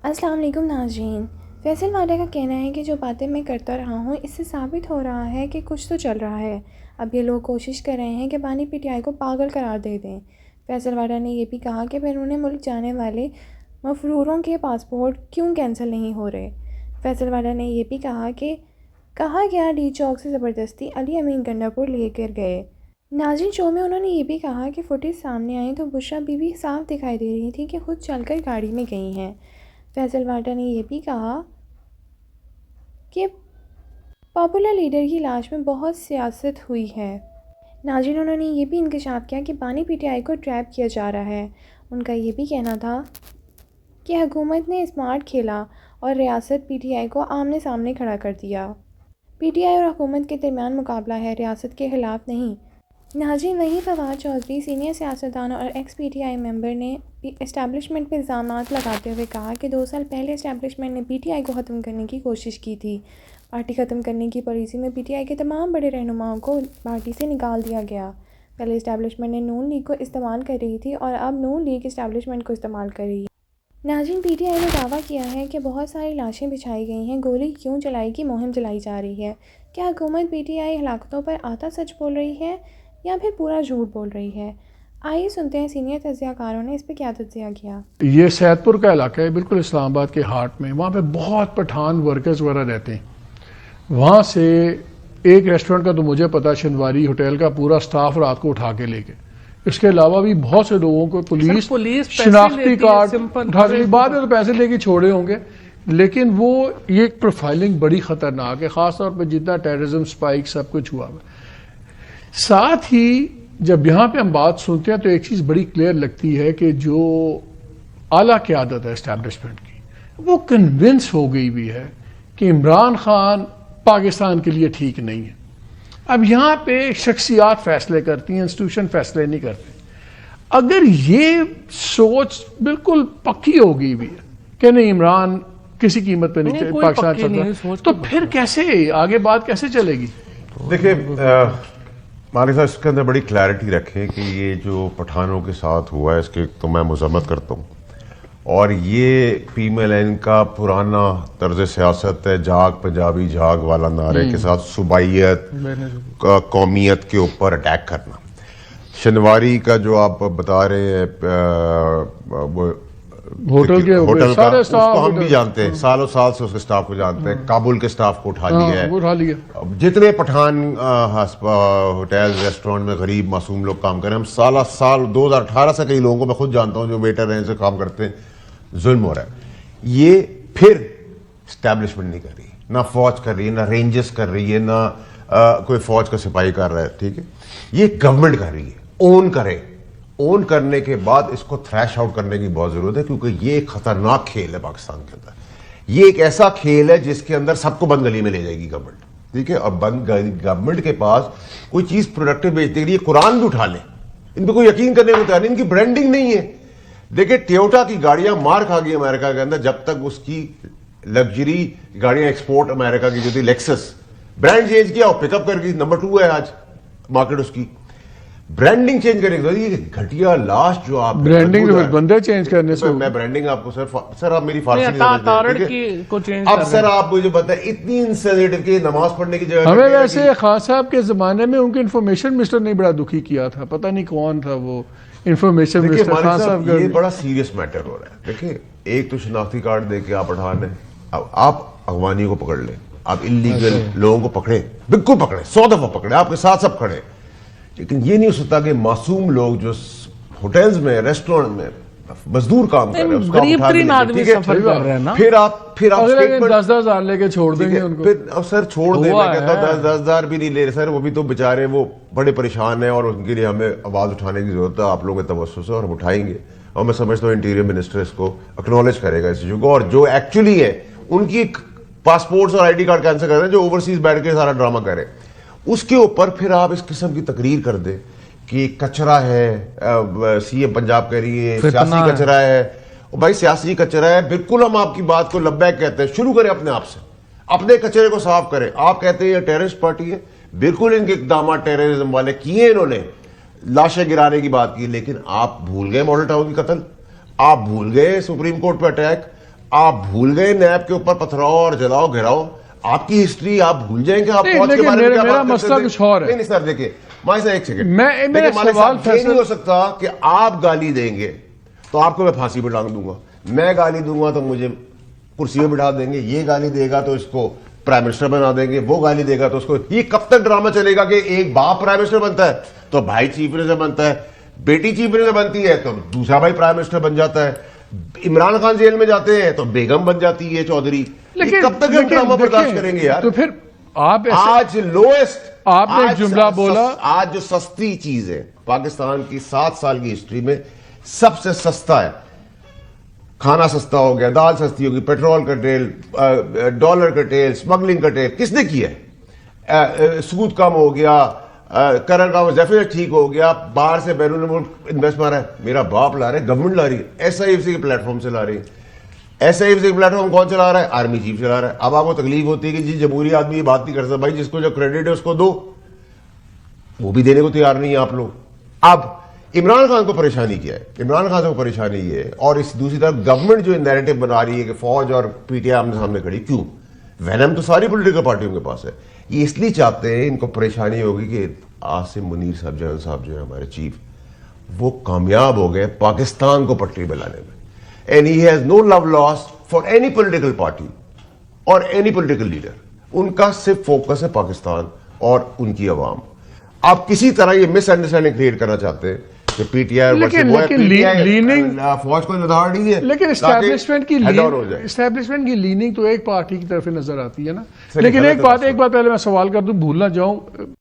السلام علیکم ناظرین. فیصل والا کا کہنا ہے کہ جو باتیں میں کرتا رہا ہوں اس سے ثابت ہو رہا ہے کہ کچھ تو چل رہا ہے. اب یہ لوگ کوشش کر رہے ہیں کہ بانی پی ٹی آئی کو پاگل قرار دے دیں. فیصل والا نے یہ بھی کہا کہ بیرون ملک جانے والے مفروروں کے پاسپورٹ کیوں کینسل نہیں ہو رہے. فیصل والا نے یہ بھی کہا گیا ڈی چوک سے زبردستی علی امین گنڈا پور لے کر گئے. ناظرین شو میں انہوں نے یہ بھی کہا کہ فوٹیج سامنے آئی تو بشرا بی بی صاف دکھائی دے رہی تھی کہ خود چل کر گاڑی میں گئی ہیں. فیصل والا نے یہ بھی کہا کہ پاپولر لیڈر کی لاش میں بہت سیاست ہوئی ہے. ناظرین انہوں نے یہ بھی انکشاف کیا کہ بانی پی ٹی آئی کو ٹریپ کیا جا رہا ہے. ان کا یہ بھی کہنا تھا کہ حکومت نے اسمارٹ کھیلا اور ریاست پی ٹی آئی کو آمنے سامنے کھڑا کر دیا. پی ٹی آئی اور حکومت کے درمیان مقابلہ ہے، ریاست کے خلاف نہیں. ناظرین وہیں فواد چودھری سینئر سیاستدان اور ایکس پی ٹی آئی ممبر نے اسٹیبلشمنٹ پہ الزامات لگاتے ہوئے کہا کہ 2 سال پہلے اسٹیبلشمنٹ نے پی ٹی آئی کو ختم کرنے کی کوشش کی تھی. پارٹی ختم کرنے کی پالیسی میں پی ٹی آئی کے تمام بڑے رہنماؤں کو پارٹی سے نکال دیا گیا. پہلے اسٹیبلشمنٹ نے نون لیگ کو استعمال کر رہی تھی اور اب نون لیگ اسٹیبلشمنٹ کو استعمال کر رہی ہے. ناظرین پی ٹی آئی نے دعویٰ کیا ہے کہ بہت ساری لاشیں بچھائی گئی ہیں، گولی کیوں چلائی کی مہم چلائی جا رہی ہے. کیا حکومت پی ٹی آئی ہلاکتوں پر آتا سچ بول رہی ہے یا پھر پورا جھوٹ بول رہی ہے؟ آئیے سنتے ہیں سینئر تجزیہ کاروں نے اس پہ کیا تجزیہ کیا. یہ سید پور کا علاقہ ہے، بالکل اسلام آباد کے ہارٹ میں. وہاں پہ بہت پٹھان ورکرز وغیرہ رہتے ہیں. وہاں سے ایک ریسٹورنٹ کا تو مجھے پتا، شنواری ہوٹل کا پورا سٹاف رات کو اٹھا کے لے گئے. اس کے علاوہ بھی بہت سے لوگوں کو پولیس شناختی کارڈ اٹھا کے بعد میں تو پیسے لے کے چھوڑے ہوں گے، لیکن وہ یہ پروفائلنگ بڑی خطرناک ہے، خاص طور پہ جتنا ٹیررزم سپائک سب کچھ ہوا. ساتھ ہی جب یہاں پہ ہم بات سنتے ہیں تو ایک چیز بڑی کلیئر لگتی ہے کہ جو اعلیٰ قیادت ہے اسٹیبلشمنٹ کی، وہ کنونس ہو گئی بھی ہے کہ عمران خان پاکستان کے لیے ٹھیک نہیں ہے. اب یہاں پہ شخصیات فیصلے کرتی ہیں، انسٹیٹیوشن فیصلے نہیں کرتے. اگر یہ سوچ بالکل پکی ہو گئی بھی ہے کہ نہیں عمران کسی قیمت پہ نہیں پاکستان چلتا، تو پھر کیسے آگے بات کیسے چلے گی؟ دیکھیں مالک صاحب، اس کے اندر بڑی کلیئرٹی رکھیں کہ یہ جو پٹھانوں کے ساتھ ہوا ہے اس کی تو میں مذمت کرتا ہوں، اور یہ پی ایم ایل این کا پرانا طرز سیاست ہے، جاگ پنجابی جاگ والا نعرے کے ساتھ صوبائیت قومیت کے اوپر اٹیک کرنا. شنواری کا جو آپ بتا رہے ہیں ہوٹل کا، اس کو ہم بھی جانتے ہیں، سالوں سال سے اس کے سٹاف کو جانتے ہیں. کابل کے سٹاف کو اٹھا لیا ہے. جتنے پٹھان ہوٹل ریسٹورنٹ میں غریب معصوم لوگ کام کریں، ہم سال 2018 سے کئی لوگوں کو میں خود جانتا ہوں جو ویٹر ہیں سے کام کرتے ہیں. ظلم ہو رہا ہے. یہ پھر اسٹیبلشمنٹ نہیں کر رہی، نہ فوج کر رہی ہے، نہ رینجز کر رہی ہے، نہ کوئی فوج کا سپاہی کر رہا ہے. ٹھیک ہے، یہ گورنمنٹ کر رہی ہے. اون کرے، اون کرنے کے بعد اس کو تھریش آؤٹ کرنے کی بہت ضرورت ہے، کیونکہ یہ ایک خطرناک کھیل ہے پاکستان کے اندر. یہ ایک ایسا کھیل ہے جس کے اندر سب کو بند گلی میں لے جائے گی گورنمنٹ. ٹھیک ہے، اور گورنمنٹ کے پاس کوئی چیز پروڈکٹیو بیچنے کے لیے قرآن بھی اٹھا لیں، ان پہ کوئی یقین کرنے کو تیار نہیں. ان کی برانڈنگ نہیں ہے. دیکھیں ٹیوٹا کی گاڑیاں مار کھا گئی امریکہ کے اندر، جب تک اس کی لگژری گاڑیاں ایکسپورٹ امریکہ کی جو تھی لیکسس، برانڈ چینج کیا، پک اپ کر گئی، نمبر 2 ہے آج مارکیٹ اس کی. برانڈنگ چینج کریں گے. یہ گھٹیا لاش جو آپ برانڈنگ بندے چینج کرنے سے، میں برانڈنگ آپ کو سر آپ میری فارسی اب سر آپ مجھے بتائیں اتنی انسینسیٹیو کہ نماز پڑھنے کی جگہ ہمیں ویسے خان صاحب کے زمانے میں ان کی انفارمیشن منسٹر نے بڑا دکھی کیا تھا، پتہ نہیں کون تھا وہ انفارمیشن منسٹر خان صاحب. یہ بڑا سیریس میٹر ہو رہا ہے. دیکھیں ایک تو شناختی کارڈ دے کے آپ اٹھان ہیں، اب آپ اغوانی کو پکڑ لیں، آپ انلیگل لوگوں کو پکڑیں، بالکل پکڑیں، 100 دفعہ پکڑیں، آپ کے ساتھ سب کھڑے. لیکن یہ نہیں ہو سکتا کہ معصوم لوگ جو ہوٹلز میں ریسٹورنٹ میں مزدور کام کر رہے ہیں، غریب ترین آدمی سفر کر رہے ہیں نا، پھر آپ 10,000 لے کے چھوڑ دیں گے ان کو. اب سر چھوڑ دیں، میں کہتا ہوں 10,000 بھی نہیں لے رہے سر، وہ بھی تو بیچارے وہ بڑے پریشان ہیں اور ان کے لیے ہمیں آواز اٹھانے کی ضرورت ہے آپ لوگوں کے توسط سے، اور ہم اٹھائیں گے. اور میں سمجھتا ہوں انٹیریئر منسٹر اس کو اکنالج کرے گا اس ایشو کو، اور جو ایکچولی ہے ان کی پاسپورٹس اور آئی ڈی کارڈ کینسل کر رہے ہیں، جو اوورسیز بیٹھ کے سارا ڈرامہ کرے، اس کے اوپر پھر آپ اس قسم کی تقریر کر دیں کہ کچرا ہے. سی ایم پنجاب کہہ رہی ہے سیاسی کچرا ہے. بھائی سیاسی کچرا ہے، بالکل ہم آپ کی بات کو لبیک کہتے ہیں. شروع کریں اپنے آپ سے، اپنے کچرے کو صاف کریں. آپ کہتے ہیں یہ ٹیررسٹ پارٹی ہے، بالکل ان کے اقدامات ٹیررزم والے کیے، انہوں نے لاشیں گرانے کی بات کی، لیکن آپ بھول گئے ماڈل ٹاؤن کی قتل، آپ بھول گئے سپریم کورٹ پہ اٹیک، آپ بھول گئے نیب کے اوپر پتھراؤ اور جلاؤ گھراؤ. آپ کی ہسٹری آپ بھول جائیں کہ آپ نہیں، فوج کے لیکن بارے میں کیا میرا بات کرتے مسئلہ تھے. کچھ اور ہے. نہیں سر دیکھیں مالک صاحب ایک سیکنڈ. میرا سوال یہ نہیں ہو سکتا کہ آپ گالی دیں گے تو آپ کو میں پھانسی پہ ٹانگ دوں گا, میں گالی دوں گا تو مجھے کرسی پہ بٹھا دیں گے, یہ گالی دے گا تو اس کو پرائم منسٹر بنا دیں گے, وہ گالی دے گا تو اس کو. یہ کب تک ڈرامہ چلے گا کہ ایک باپ پرائم منسٹر بنتا ہے تو بھائی چیف منسٹر بنتا ہے, بیٹی چیف منسٹر بنتی ہے تو دوسرا بھائی پرائم منسٹر بن جاتا ہے, عمران خان جیل میں جاتے ہیں تو بیگم بن جاتی ہے چودھری. کب تک ہم ڈرامہ برداشت کریں گے یار؟ تو پھر آپ آج لوئسٹ آپ نے ایک جملہ بولا, آج جو سستی چیز ہے پاکستان کی 7 سال کی ہسٹری میں سب سے سستا ہے. کھانا سستا ہو گیا, دال سستی ہوگی, پیٹرول کا ٹیل, ڈالر کا ٹیل, سمگلنگ کا ٹیل کس نے کیا ہے؟ سود کم ہو گیا, کرنٹ ڈیفیسٹ ٹھیک ہو گیا, باہر سے بیرون ملک انویسٹ مارا ہے. میرا باپ لا رہا ہے, گورنمنٹ لا رہی ہے, ایس آئی ایف سی کے پلیٹ فارم سے لا رہی ہے. ایس آئی ایف سی کے پلیٹ فارم کون چلا رہا ہے؟ آرمی چیف چلا رہا ہے. اب آپ کو تکلیف ہوتی ہے کہ جی جمہوری آدمی یہ بات نہیں کر سکتا. بھائی جس کو جو کریڈٹ ہے اس کو دو, وہ بھی دینے کو تیار نہیں ہے آپ لوگ. اب عمران خان کو پریشانی کیا ہے؟ عمران خان کو پریشانی یہ ہے, اور اس دوسری طرف گورنمنٹ جو نیریٹو بنا رہی ہے کہ فوج اور پی ٹی آئی آمنے سامنے کھڑی, کیوں؟ وینم تو ساری پولیٹیکل پارٹیوں کے پاس ہے. یہ اس لیے چاہتے ہیں, ان کو پریشانی ہوگی کہ عاصم منیر صاحب جنرل صاحب جو ہے ہمارے چیف, وہ کامیاب ہو گئے پاکستان کو پٹری پہ لانے میں. And he has no love lost for any political party اور اینی پولیٹیکل لیڈر. ان کا صرف فوکس ہے پاکستان اور ان کی عوام. آپ کسی طرح یہ مس انڈرسٹینڈنگ کریٹ کرنا چاہتے ہیں کہ پی ٹی آئی فوج کو نداڑ نہیں ہے, لیکن اسٹیبلشمنٹ کی لیننگ تو ایک پارٹی کی طرف نظر آتی ہے نا. لیکن ایک بات پہلے میں سوال کر دوں, بھول نہ جاؤں,